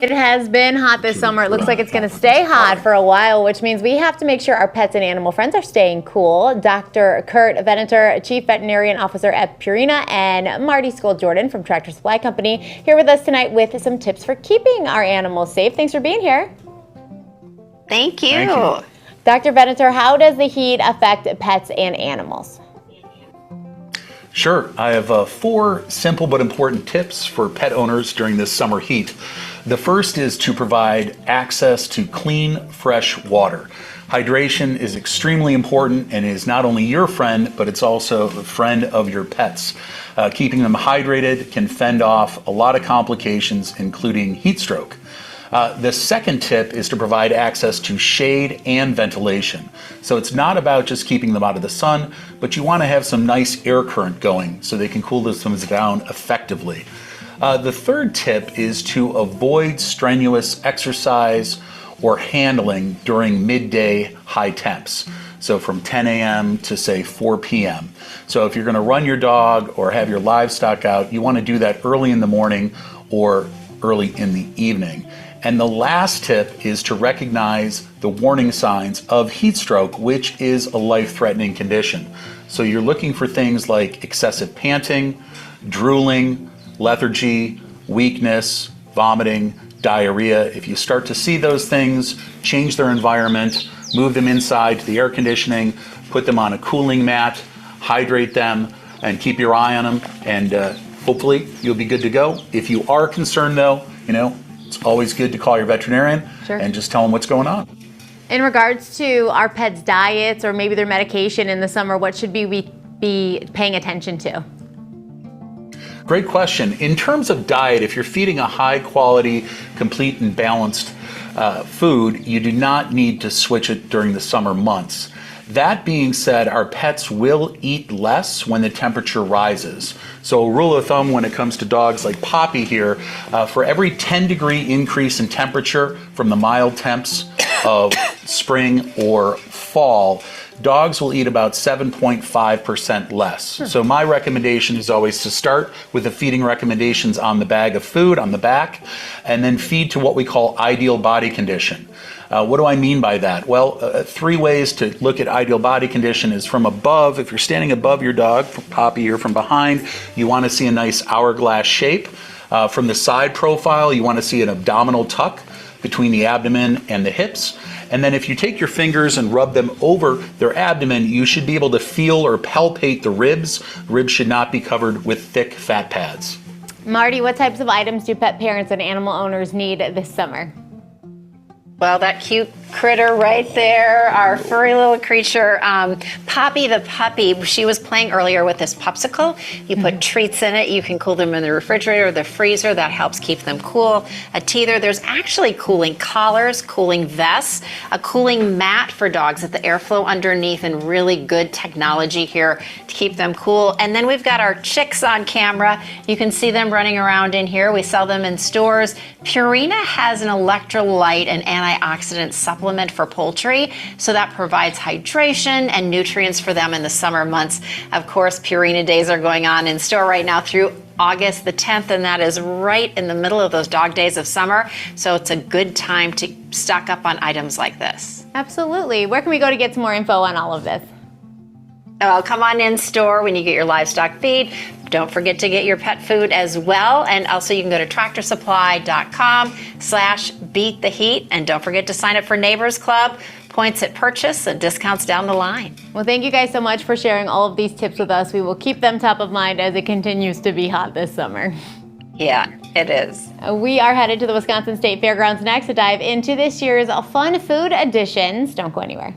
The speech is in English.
It has been hot this summer. It looks like it's going to stay hot for a while, which means we have to make sure our pets and animal friends are staying cool. Dr. Kurt Venator, Chief Veterinarian Officer at Purina, and Marti Skold-Jordan from Tractor Supply Company here with us tonight with some tips for keeping our animals safe. Thanks for being here. Thank you. Thank you. Dr. Venator, how does the heat affect pets and animals? Sure. I have 4 simple but important tips for pet owners during this summer heat. The first is to provide access to clean, fresh water. Hydration is extremely important and is not only your friend, but it's also a friend of your pets. Keeping them hydrated can fend off a lot of complications, including heat stroke. The second tip is to provide access to shade and ventilation. So it's not about just keeping them out of the sun, but you want to have some nice air current going so they can cool themselves down effectively. The third tip is to avoid strenuous exercise or handling during midday high temps. So from 10 a.m. to say 4 p.m. So if you're going to run your dog or have your livestock out, you want to do that early in the morning or early in the evening. And the last tip is to recognize the warning signs of heat stroke, which is a life-threatening condition. So you're looking for things like excessive panting, drooling, lethargy, weakness, vomiting, diarrhea. If you start to see those things, change their environment, move them inside to the air conditioning, put them on a cooling mat, hydrate them, and keep your eye on them, and hopefully you'll be good to go. If you are concerned though, it's always good to call your veterinarian and just tell them what's going on. In regards to our pets' diets or maybe their medication in the summer, what should we be paying attention to? Great question. In terms of diet, if you're feeding a high quality, complete and balanced food, you do not need to switch it during the summer months. That being said, our pets will eat less when the temperature rises. So a rule of thumb when it comes to dogs like Poppy here, for every 10-degree increase in temperature from the mild temps of spring or fall, dogs will eat about 7.5% less. So my recommendation is always to start with the feeding recommendations on the bag of food on the back, and then feed to what we call ideal body condition. What do I mean by that? Well, 3 ways to look at ideal body condition is from above. If you're standing above your dog, Poppy here from behind, you want to see a nice hourglass shape. From the side profile, you want to see an abdominal tuck between the abdomen and the hips. And then if you take your fingers and rub them over their abdomen, you should be able to feel or palpate the ribs. Ribs should not be covered with thick fat pads. Marti, what types of items do pet parents and animal owners need this summer? Well, that cute critter right there, our furry little creature, Poppy the puppy, she was playing earlier with this popsicle. You put treats in it, you can cool them in the refrigerator or the freezer. That helps keep them cool. A teether, there's actually cooling collars, cooling vests, a cooling mat for dogs with the airflow underneath, and really good technology here to keep them cool. And then we've got our chicks on camera. You can see them running around in here. We sell them in stores. Purina has an electrolyte and antioxidant supplement for poultry, so that provides hydration and nutrients for them in the summer months. Of course, Purina days are going on in store right now through August the 10th, and that is right in the middle of those dog days of summer, so it's a good time to stock up on items like this. Absolutely. Where can we go to get some more info on all of this? Come on in store when you get your livestock feed. Don't forget to get your pet food as well. And also you can go to tractorsupply.com/beattheheat. And don't forget to sign up for Neighbors Club. Points at purchase and discounts down the line. Well, thank you guys so much for sharing all of these tips with us. We will keep them top of mind as it continues to be hot this summer. Yeah, it is. We are headed to the Wisconsin State Fairgrounds next to dive into this year's fun food editions. Don't go anywhere.